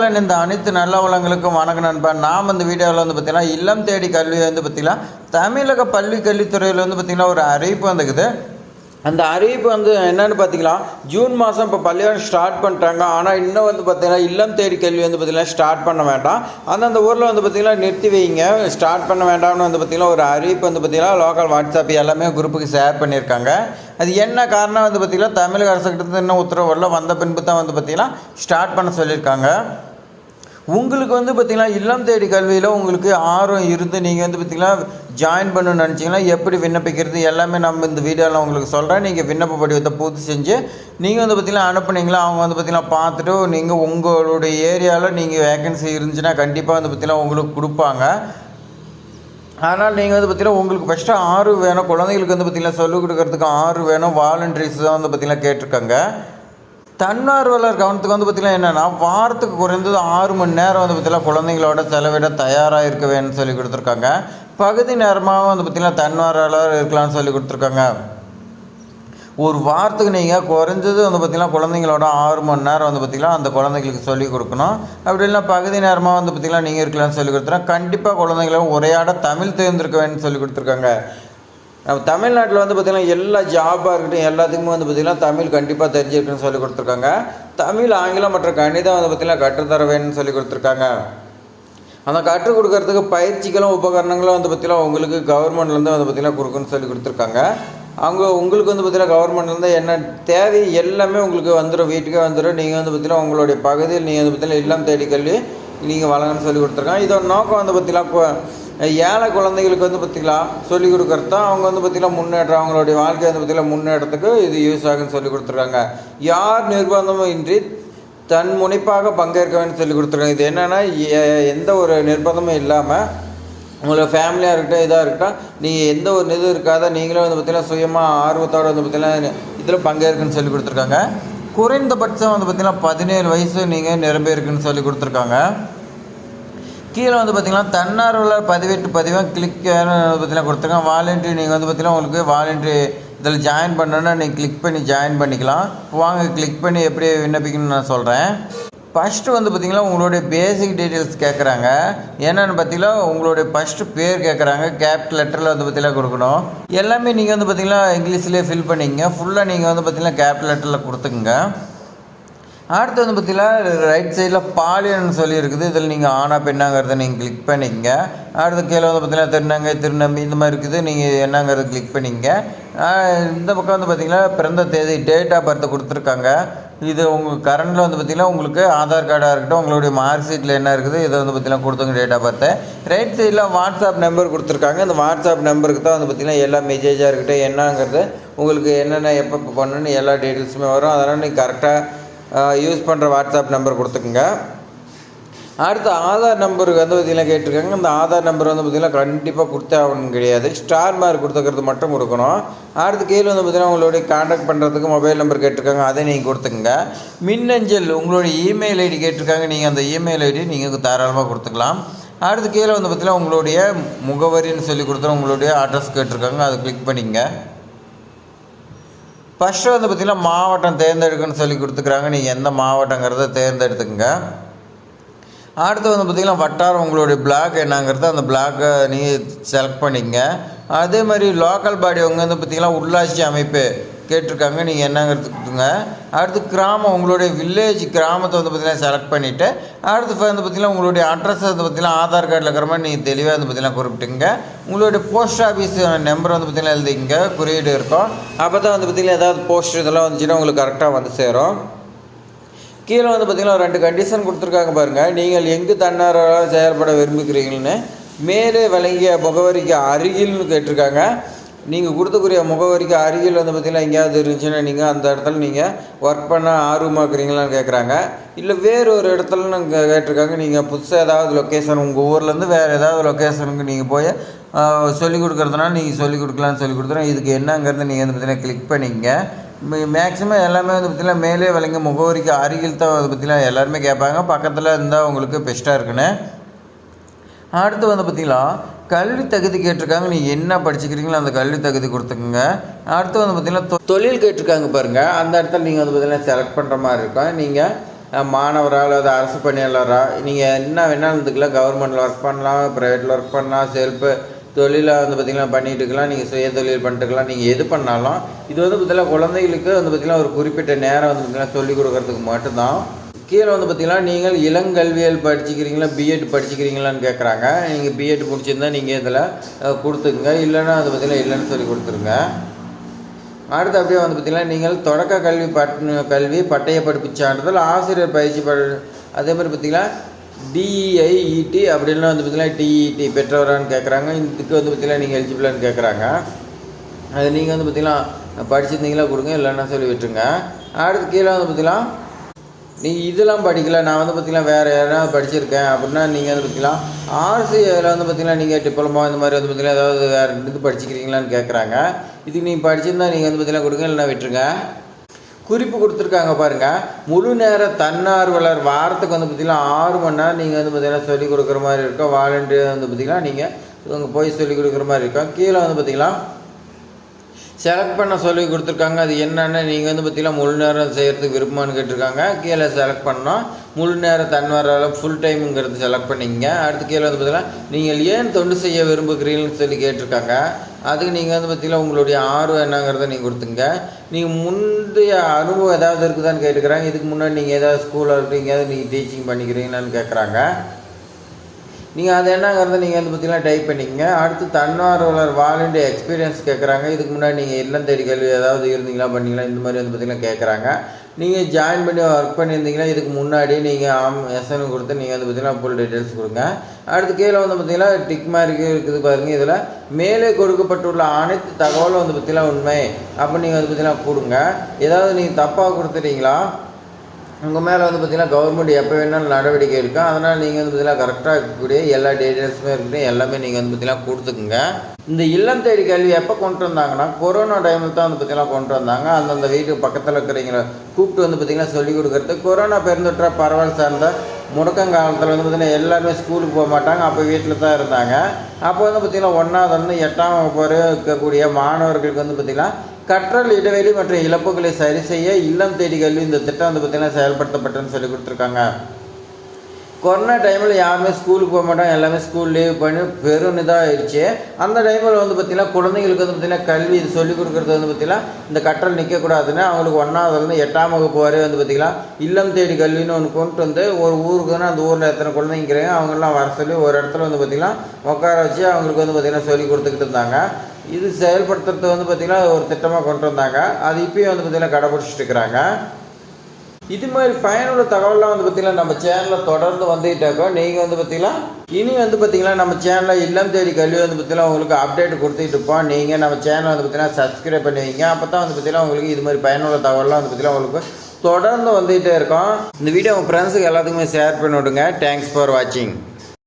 இந்த அனைத்து நல்ல உள்ளங்களுக்கும் வணக்கம் நண்பா. நாம் இந்த வீடியோவில் வந்து பார்த்திங்கன்னா இல்லம் தேடி கல்வி வந்து பார்த்திங்கன்னா தமிழக பள்ளி கல்வித்துறையில் வந்து பார்த்திங்கன்னா ஒரு அறிவிப்பு வந்துக்குது. அந்த அறிவிப்பு வந்து என்னென்னு பார்த்திங்கன்னா ஜூன் மாதம் இப்போ பள்ளியாரம் ஸ்டார்ட் பண்ணிட்டாங்க. ஆனால் இன்னும் வந்து பார்த்திங்கன்னா இல்லம் தேடி கல்வி வந்து பார்த்திங்கன்னா ஸ்டார்ட் பண்ண வேண்டாம், அந்தந்த ஊரில் வந்து பார்த்திங்கன்னா நிறுத்தி வைங்க, ஸ்டார்ட் பண்ண வேண்டாம்னு வந்து பார்த்திங்கன்னா ஒரு அறிவிப்பு வந்து பார்த்திங்கன்னா லோக்கல் வாட்ஸ்அப் எல்லாமே குரூப்புக்கு ஷேர் பண்ணியிருக்காங்க. அது என்ன காரணம் வந்து பார்த்திங்கன்னா தமிழக அரசுக்கிட்ட இன்னும் உத்தரவு வரல, வந்த பின்பு தான் வந்து பார்த்திங்கன்னா ஸ்டார்ட் பண்ண சொல்லியிருக்காங்க. உங்களுக்கு வந்து பார்த்திங்கன்னா இல்லம் தேடி கல்வியில் உங்களுக்கு ஆர்வம் இருந்து நீங்கள் வந்து பார்த்திங்கன்னா ஜாயின் பண்ணணும்னு நினச்சிங்கன்னா எப்படி விண்ணப்பிக்கிறது எல்லாமே நம்ம இந்த வீடியோவில் உங்களுக்கு சொல்கிறேன். நீங்கள் விண்ணப்ப படிவத்தை பூர்த்தி செஞ்சு நீங்கள் வந்து பார்த்திங்கன்னா அனுப்புனீங்களா, அவங்க வந்து பார்த்திங்கன்னா பார்த்துட்டு நீங்கள் உங்களுடைய ஏரியாவில் நீங்கள் வேக்கன்சி இருந்துச்சுன்னா கண்டிப்பாக வந்து பார்த்திங்கன்னா உங்களுக்கு கொடுப்பாங்க. ஆனால் நீங்கள் வந்து பார்த்திங்கன்னா உங்களுக்கு ஃபஸ்ட்டு ஆர்வம் வேணும், குழந்தைங்களுக்கு வந்து பார்த்திங்கன்னா சொல்லிக் கொடுக்கறதுக்கு ஆர்வம் வேணும், வாலண்டரிஸ் தான் வந்து பார்த்திங்கன்னா கேட்டிருக்காங்க. தன்னார்வலர் கவனத்துக்கு வந்து பார்த்திங்கன்னா என்னென்னா வாரத்துக்கு குறைந்தது 6 மணி நேரம் வந்து பார்த்திங்கன்னா குழந்தைங்களோட செலவிட தயாராக இருக்க வேணும்னு சொல்லி கொடுத்துருக்காங்க. பகுதி நேரமாக வந்து பார்த்திங்கன்னா தன்னார்வலர் இருக்கலாம்னு சொல்லி கொடுத்துருக்காங்க. ஒரு வாரத்துக்கு நீங்கள் குறைஞ்சது வந்து பார்த்திங்கன்னா குழந்தைங்களோட 6 மணி நேரம் வந்து பார்த்திங்கன்னா அந்த குழந்தைங்களுக்கு சொல்லிக் கொடுக்கணும். அப்படி இல்லைனா பகுதி நேரமாக வந்து பார்த்திங்கன்னா நீங்கள் இருக்கலாம்னு சொல்லி கொடுத்துருக்காங்க. கண்டிப்பாக குழந்தைங்களும் உரையாட தமிழ் தேர்ந்திருக்க வேணும்னு சொல்லி கொடுத்துருக்காங்க. நம்ம தமிழ்நாட்டில் வந்து பார்த்திங்கன்னா எல்லா ஜாபாக இருக்கட்டும் எல்லாத்துக்குமே வந்து பார்த்திங்கன்னா தமிழ் கண்டிப்பாக தெரிஞ்சிருக்குன்னு சொல்லி கொடுத்துருக்காங்க. தமிழ், ஆங்கிலம் மற்றும் கணிதம் வந்து பார்த்திங்கன்னா கற்றுத்தர வேணும்னு சொல்லி கொடுத்துருக்காங்க. அந்த கற்றுக் கொடுக்கறதுக்கு பயிற்சிகளும் உபகரணங்களும் வந்து பார்த்திங்கன்னா உங்களுக்கு கவர்மெண்ட்லேருந்து வந்து பார்த்திங்கன்னா கொடுக்குன்னு சொல்லி கொடுத்துருக்காங்க. அவங்க உங்களுக்கு வந்து பார்த்திங்கன்னா கவர்மெண்ட்லேருந்து என்ன தேவை எல்லாமே உங்களுக்கு வந்துடும், வீட்டுக்கே வந்துடும். நீங்கள் வந்து பார்த்திங்கன்னா உங்களுடைய பகுதியில் நீங்கள் வந்து பார்த்திங்கன்னா இல்லம் தேடி கல்வி நீங்கள் வழங்கன்னு சொல்லி கொடுத்துருக்காங்க. இதோட நோக்கம் வந்து பார்த்திங்கன்னா ஏழை குழந்தைகளுக்கு வந்து பார்த்திங்கன்னா சொல்லிக் கொடுக்குறது தான் அவங்க வந்து பார்த்திங்கன்னா முன்னேற்றம், அவங்களுடைய வாழ்க்கை வந்து பார்த்திங்கன்னா முன்னேற்றத்துக்கு இது யூஸ் ஆகுன்னு சொல்லி கொடுத்துருக்காங்க. யார் நிர்பந்தமும் இன்றி தன் முனைப்பாக பங்கேற்க வேண்டும் சொல்லி கொடுத்துருக்காங்க. இது என்னென்னா எந்த ஒரு நிர்பந்தமும் இல்லாமல் உங்களோட ஃபேமிலியாக இருக்கட்டும் இதாக இருக்கட்டும் நீங்கள் எந்த ஒரு இது இருக்காத நீங்களே வந்து பார்த்திங்கன்னா சுயமாக ஆர்வத்தோடு வந்து பார்த்திங்கன்னா இதில் பங்கேற்குன்னு சொல்லி கொடுத்துருக்காங்க. குறைந்தபட்சம் வந்து பார்த்திங்கன்னா 17 வயசு நீங்கள் நிரம்பியிருக்குன்னு சொல்லி கொடுத்துருக்காங்க. கீழே வந்து பார்த்திங்கன்னா தன்னார்வலர் பதிவேட்டு பதிவாக கிளிக் பார்த்திங்கன்னா கொடுத்துருக்காங்க. வாலண்ட்ரி நீங்கள் வந்து பார்த்திங்கன்னா உங்களுக்கு வாலண்ட்ரி இதில் ஜாயின் பண்ணணுன்னா நீங்கள் கிளிக் பண்ணி ஜாயின் பண்ணிக்கலாம். வாங்க கிளிக் பண்ணி எப்படி விண்ணப்பிக்கணும்னு நான் சொல்கிறேன். ஃபஸ்ட்டு வந்து பார்த்திங்கன்னா உங்களுடைய பேசிக் டீட்டெயில்ஸ் கேட்குறாங்க. என்னென்னு பார்த்திங்கன்னா உங்களுடைய ஃபஸ்ட்டு பேர் கேட்குறாங்க, கேபிட்டல் லெட்டரில் வந்து பார்த்திங்கன்னா கொடுக்கணும். எல்லாமே நீங்கள் வந்து பார்த்திங்கன்னா இங்கிலீஷ்லேயே ஃபில் பண்ணிங்க. ஃபுல்லாக நீங்கள் வந்து பார்த்திங்கன்னா கேபிட்டல் லெட்டரில் கொடுத்துக்குங்க. அடுத்து வந்து பார்த்திங்கன்னா ரைட் சைடில் பாலியல்னு சொல்லி இருக்குது, இதில் நீங்கள் ஆனா பெண்ணாங்கிறத நீங்கள் கிளிக் பண்ணிக்கங்க. அடுத்து கீழே வந்து பார்த்திங்கன்னா திருநங்கை திருநம்பி இந்த மாதிரி இருக்குது, நீங்கள் என்னங்கிறத கிளிக் பண்ணிங்க. இந்த பக்கம் வந்து பார்த்திங்கன்னா பிறந்த தேதி டேட் ஆஃப் பர்த்தை கொடுத்துருக்காங்க. இது உங்கள் கரண்டில் வந்து பார்த்திங்கன்னா உங்களுக்கு ஆதார் கார்டாக இருக்கட்டும், உங்களுடைய மார்க் ஷீட்டில் என்ன இருக்குது இதை வந்து பார்த்திங்கன்னா கொடுத்துங்க டேட் ஆஃப் பர்த்தை. ரைட் சைடில் வாட்ஸ்அப் நம்பர் கொடுத்துருக்காங்க. இந்த வாட்ஸ்அப் நம்பருக்கு தான் வந்து பார்த்திங்கன்னா எல்லா மெசேஜாக இருக்கட்டும் என்னங்கிறது உங்களுக்கு என்னென்ன எப்போ பண்ணணுன்னு எல்லா டீட்டெயில்ஸுமே வரும். அதனால் நீங்கள் கரெக்டாக யூஸ் பண்ணுற வாட்ஸ்அப் நம்பர் கொடுத்துக்குங்க. அடுத்து ஆதார் நம்பருக்கு வந்து பார்த்திங்கன்னா கேட்டிருக்காங்க. இந்த ஆதார் நம்பர் வந்து பார்த்திங்கன்னா கண்டிப்பாக கொடுத்தே ஆகணும் கிடையாது, ஸ்டார் மார்க் கொடுத்துக்கிறது மட்டும் கொடுக்கணும். அடுத்து கீழே வந்து பார்த்திங்கன்னா உங்களுடைய கான்டாக்ட் பண்ணுறதுக்கு மொபைல் நம்பர் கேட்டிருக்காங்க, அதை நீங்கள் கொடுத்துக்குங்க. மின்னஞ்சல் உங்களுடைய இமெயில் ஐடி கேட்டிருக்காங்க, நீங்கள் அந்த இமெயில் ஐடி நீங்கள் தாராளமாக கொடுத்துக்கலாம். அடுத்து கீழே வந்து பார்த்திங்கன்னா உங்களுடைய முகவரின்னு சொல்லி கொடுத்துருவோம், உங்களுடைய அட்ரஸ் கேட்டிருக்காங்க, அதை கிளிக் பண்ணிங்க. ஃபஸ்ட்டு வந்து பார்த்திங்கன்னா மாவட்டம் தேர்ந்தெடுக்கணும்னு சொல்லி கொடுத்துக்குறாங்க, நீங்கள் எந்த மாவட்டங்கிறத தேர்ந்தெடுத்துக்குங்க. அடுத்து வந்து பார்த்திங்கன்னா வட்டாரம் உங்களுடைய பிளாக் என்னங்கிறத அந்த பிளாக்கை நீங்கள் செலக்ட் பண்ணிங்க. அதே மாதிரி லோக்கல் பாடி அவங்க வந்து பார்த்திங்கன்னா உள்ளாட்சி அமைப்பு கேட்டிருக்காங்க, நீங்கள் என்னங்கிறதுக்குங்க. அடுத்து கிராமம் உங்களுடைய வில்லேஜ் கிராமத்தை வந்து பார்த்திங்கன்னா செலக்ட் பண்ணிவிட்டு அடுத்து வந்து பார்த்திங்கன்னா உங்களுடைய அட்ரஸ் வந்து பார்த்திங்கன்னா ஆதார் கார்டில் இருக்கிற மாதிரி நீங்கள் தெளிவாக வந்து பார்த்திங்கன்னா குறிப்பிட்டுங்க. உங்களுடைய போஸ்ட் ஆஃபீஸ் நம்பர் வந்து பார்த்திங்கன்னா எழுதிங்க, குறியீடு இருக்கும். அப்போ தான் வந்து பார்த்திங்கன்னா ஏதாவது போஸ்ட் இதெல்லாம் வந்துச்சுன்னா உங்களுக்கு கரெக்டாக வந்து சேரும். கீழே வந்து பார்த்திங்கன்னா 2 கண்டிஷன் கொடுத்துருக்காங்க பாருங்கள். நீங்கள் எங்கு தன்னார்வலராக செயல்பட விரும்புகிறீங்கன்னு மேலே வழங்கிய முகவரிக்கு அருகில்னு கேட்டிருக்காங்க. நீங்கள் கொடுத்தக்கூடிய முகவரிக்கு அருகில் வந்து பார்த்திங்கன்னா எங்கேயாவது இருந்துச்சுன்னா நீங்கள் அந்த இடத்துல நீங்கள் ஒர்க் பண்ண ஆர்வமாக்குறீங்களான்னு கேட்குறாங்க. இல்லை வேறு ஒரு இடத்துல நாங்கள் கேட்டிருக்காங்க, நீங்கள் புதுசாக ஏதாவது லொக்கேஷன் உங்கள் ஊர்லேருந்து வேறு ஏதாவது லொக்கேஷனுக்கு நீங்கள் போய் சொல்லிக் கொடுக்குறதுனால நீங்கள் சொல்லிக் கொடுக்கலான்னு சொல்லி கொடுத்துறோம். இதுக்கு என்னங்கிறத நீங்கள் வந்து பார்த்திங்கன்னா கிளிக் பண்ணிங்க. மேக்ஸிமம் எல்லாமே வந்து பார்த்திங்கன்னா மேலே வழங்க முகவரிக்கு அருகில் தான் வந்து பார்த்திங்கன்னா எல்லாருமே கேட்பாங்க, பக்கத்தில் இருந்தால் உங்களுக்கு பெஸ்ட்டாக இருக்குன்னு. அடுத்து வந்து பார்த்திங்கன்னா கல்வி தகுதி கேட்டிருக்காங்க, நீங்கள் என்ன படிச்சுக்கிறீங்களோ அந்த கல்வி தகுதி கொடுத்துக்குங்க. அடுத்து வந்து பார்த்திங்கன்னா தொழில் கேட்டிருக்காங்க பாருங்கள், அந்த இடத்துல நீங்கள் வந்து பார்த்திங்கன்னா செலக்ட் பண்ணுற மாதிரி இருக்கும். நீங்கள் மாணவராக அல்லது அரசு பணியாளராக நீங்கள் என்ன வேணாலும் இருந்துக்கலாம். கவர்மெண்ட்டில் ஒர்க் பண்ணலாம், ப்ரைவேட்டில் ஒர்க் பண்ணலாம், செல்ஃபு தொழிலாக வந்து பார்த்திங்கன்னா பண்ணிகிட்டு இருக்கலாம், நீங்கள் சுய தொழில் பண்ணிட்டுருக்கலாம், நீங்கள் எது பண்ணாலும் இது வந்து பார்த்திங்கன்னா குழந்தைகளுக்கு வந்து பார்த்திங்கன்னா ஒரு குறிப்பிட்ட நேரம் வந்து பார்த்திங்கன்னா சொல்லிக் கொடுக்குறதுக்கு மட்டும்தான். கீழே வந்து பார்த்திங்கன்னா நீங்கள் இளங்கல்வியல் படிச்சுக்கிறீங்களா, பிஎட் படிச்சுக்கிறீங்களான்னு கேட்குறாங்க. நீங்கள் பிஎட் முடிச்சிருந்தால் நீங்கள் இதில் கொடுத்துங்க, இல்லைன்னா வந்து பார்த்திங்கன்னா இல்லைன்னு சொல்லி கொடுத்துருங்க. அடுத்து அப்படியே வந்து பார்த்திங்கன்னா நீங்கள் தொடக்க கல்வி பட்டய படிப்பு சான்றிதழ் ஆசிரியர் பயிற்சி அதே மாதிரி பார்த்திங்கன்னா டிஇஐஇடி அப்படின்லாம் வந்து பார்த்திங்கன்னா டிஇடி பெற்றவரான்னு கேட்குறாங்க. இதுக்கு வந்து பார்த்திங்கன்னா நீங்கள் எலிஜிபிளான்னு கேட்குறாங்க. அது நீங்கள் வந்து பார்த்திங்கன்னா படிச்சிருந்தீங்களா கொடுங்க, இல்லைன்னா சொல்லி விட்டுருங்க. அடுத்து கீழே வந்து பார்த்திங்கன்னா நீங்கள் இதெல்லாம் படிக்கல, நான் வந்து பார்த்திங்கன்னா வேறு யாராவது படிச்சிருக்கேன் அப்படின்னா நீங்கள் வந்து பார்த்திங்கன்னா ஆர்சியில் வந்து பார்த்திங்கன்னா நீங்கள் டிப்ளமோ இந்த மாதிரி வந்து பார்த்திங்கன்னா ஏதாவது வேறு இது படிச்சிக்கிறீங்களான்னு கேட்குறாங்க. இதுக்கு நீங்கள் படிச்சிருந்தால் நீங்கள் வந்து பார்த்திங்கன்னா கொடுங்க, இல்லைன்னா விட்டுருங்க. குறிப்பு கொடுத்துருக்காங்க பாருங்கள். முழு நேர தன்னார்வலர் வாரத்துக்கு வந்து பார்த்திங்கன்னா 6 மணி நேரம் நீங்கள் வந்து பார்த்திங்கன்னா சொல்லிக் கொடுக்குற மாதிரி இருக்கும். வாலண்டியர் வந்து பார்த்திங்கன்னா நீங்கள் இவங்க போய் சொல்லிக் கொடுக்குற மாதிரி இருக்கும். கீழே வந்து பார்த்திங்கன்னா செலக்ட் பண்ண சொல்லி கொடுத்துருக்காங்க. அது என்னென்னு நீங்கள் வந்து பார்த்திங்கன்னா முழு நேரம் செய்கிறதுக்கு விருப்பமானு கேட்டிருக்காங்க. கீழே செலக்ட் பண்ணோம் முழு நேரம் தன்னார்வலர் ஃபுல் டைமுங்கிறது செலக்ட் பண்ணிங்க. அடுத்து கீழே வந்து பார்த்திங்கன்னா நீங்கள் ஏன் தொண்டு செய்ய விரும்புகிறீங்கன்னு சொல்லி கேட்டிருக்காங்க. அதுக்கு நீங்கள் வந்து பார்த்திங்கன்னா உங்களுடைய ஆர்வம் என்னங்கிறத நீங்கள் கொடுத்துங்க. நீங்கள் முந்தைய அனுபவம் ஏதாவது இருக்குதான்னு கேட்டுக்கிறாங்க. இதுக்கு முன்னாடி நீங்கள் ஏதாவது ஸ்கூலில் இருக்கீங்க, நீங்கள் டீச்சிங் பண்ணிக்கிறீங்களான்னு கேட்குறாங்க. நீங்கள் அது என்னங்கிறத நீங்கள் வந்து பார்த்திங்கன்னா டைப் பண்ணிக்கங்க. அடுத்து தன்னார்வலர் வாலண்டியர் எக்ஸ்பீரியன்ஸ் கேட்குறாங்க. இதுக்கு முன்னாடி நீங்கள் இல்லம் தேடி கல்வி ஏதாவது இருந்தீங்களா பண்ணிங்களா இந்த மாதிரி வந்து பார்த்திங்கன்னா கேட்குறாங்க. நீங்கள் ஜாயின் பண்ணி ஒர்க் பண்ணியிருந்தீங்கன்னா இதுக்கு முன்னாடி நீங்கள் எஸ்என் கொடுத்து நீங்கள் வந்து பார்த்திங்கன்னா ஃபுல் டீட்டெயில்ஸ் கொடுங்க. அடுத்து கீழே வந்து பார்த்திங்கன்னா டிக் மார்க்கு இருக்குது பாருங்கள். இதில் மேலே கொடுக்கப்பட்டுள்ள அனைத்து தகவலும் வந்து பார்த்திங்கன்னா உண்மை அப்போ நீங்கள் வந்து பார்த்திங்கன்னா கொடுங்க. ஏதாவது நீங்கள் தப்பாக கொடுத்துட்டீங்களா உங்கள் மேலே வந்து பார்த்திங்கன்னா கவர்மெண்ட் எப்போ வேணாலும் நடவடிக்கை எடுக்கும். அதனால் நீங்கள் வந்து பார்த்திங்கன்னா கரெக்டாக இருக்கக்கூடிய எல்லா டீட்டெயில்ஸுமே இருக்கட்டும் எல்லாமே நீங்கள் வந்து பார்த்திங்கன்னா கொடுத்துக்குங்க. இந்த இல்லம் தேடி கல்வி எப்போ கொண்டு வந்தாங்கன்னா கொரோனா டைமில் தான் வந்து பார்த்திங்கன்னா கொண்டு வந்தாங்க. அந்தந்த வீட்டுக்கு பக்கத்தில் இருக்கிறவங்கள கூப்பிட்டு வந்து பார்த்திங்கன்னா சொல்லிக் கொடுக்குறது. கொரோனா பெருந்தொற்ற பரவல் சார்ந்த முடக்கங்காலத்தில் வந்து பார்த்திங்கன்னா எல்லாருமே ஸ்கூலுக்கு போக மாட்டாங்க, அப்போ வீட்டில் தான் இருந்தாங்க. அப்போ வந்து பார்த்திங்கன்னா 1ஆவது 8ஆம் வகுப்பு வரை இருக்கக்கூடிய மாணவர்களுக்கு வந்து பார்த்திங்கன்னா கற்றல் இடைவெளி மற்றும் இழப்புகளை சரி செய்ய இல்லம் தேடி கல்வி இந்த திட்டம் வந்து பார்த்திங்கன்னா செயல்படுத்தப்பட்டுன்னு சொல்லி கொடுத்துருக்காங்க. கொரோனா டைமில் யாருமே ஸ்கூலுக்கு போக மாட்டாங்க, எல்லாமே ஸ்கூல் லீவ் பண்ணி பெரும் இதாகிடுச்சு. அந்த டைமில் வந்து பார்த்திங்கன்னா குழந்தைங்களுக்கு வந்து பார்த்திங்கன்னா கல்வி இது சொல்லிக் கொடுக்குறது வந்து பார்த்திங்கன்னா இந்த கற்றல் நிற்கக்கூடாதுன்னு அவங்களுக்கு 1ஆவதுலேருந்து 8ஆம் வகுப்பு வரை வந்து பார்த்திங்கன்னா இல்லம் தேடி கல்வின்னு ஒன்று கொண்டு வந்து ஒரு ஊருக்குன்னா அந்த ஊரில் எத்தனை குழந்தைங்கிறாங்க அவங்கெல்லாம் வர சொல்லி ஒரு இடத்துல வந்து பார்த்திங்கன்னா உட்கார வச்சு அவங்களுக்கு வந்து பார்த்திங்கன்னா சொல்லி கொடுத்துக்கிட்டு இருந்தாங்க. இது செயல்படுத்துறது வந்து பார்த்திங்கன்னா ஒரு திட்டமாக கொண்டு வந்தாங்க. அது இப்போயும் வந்து பார்த்திங்கன்னா கடைபிடிச்சிட்டு இருக்கிறாங்க. இது மாதிரி பயனுள்ள தகவலாம் வந்து பார்த்திங்கன்னா நம்ம சேனலில் தொடர்ந்து வந்துகிட்டே இருக்கோம். நீங்கள் வந்து பார்த்திங்கன்னா இனி வந்து பார்த்திங்கன்னா நம்ம சேனலில் இல்லம் தேடி கல்வி வந்து பார்த்திங்கன்னா உங்களுக்கு அப்டேட் கொடுத்துட்டு இருப்போம். நீங்கள் நம்ம சேனலை வந்து பார்த்திங்கன்னா சப்ஸ்கிரைப் பண்ணுவீங்க. அப்போ தான் வந்து பார்த்திங்கன்னா உங்களுக்கு இது மாதிரி பயனுள்ள தகவலாம் வந்து பார்த்திங்கன்னா உங்களுக்கு தொடர்ந்து வந்துகிட்டே இருக்கோம். இந்த வீடியோ உங்கள் ஃப்ரெண்ட்ஸுக்கு எல்லாத்துக்குமே ஷேர் பண்ணி விடுங்க. தேங்க்ஸ் ஃபார் வாட்சிங்.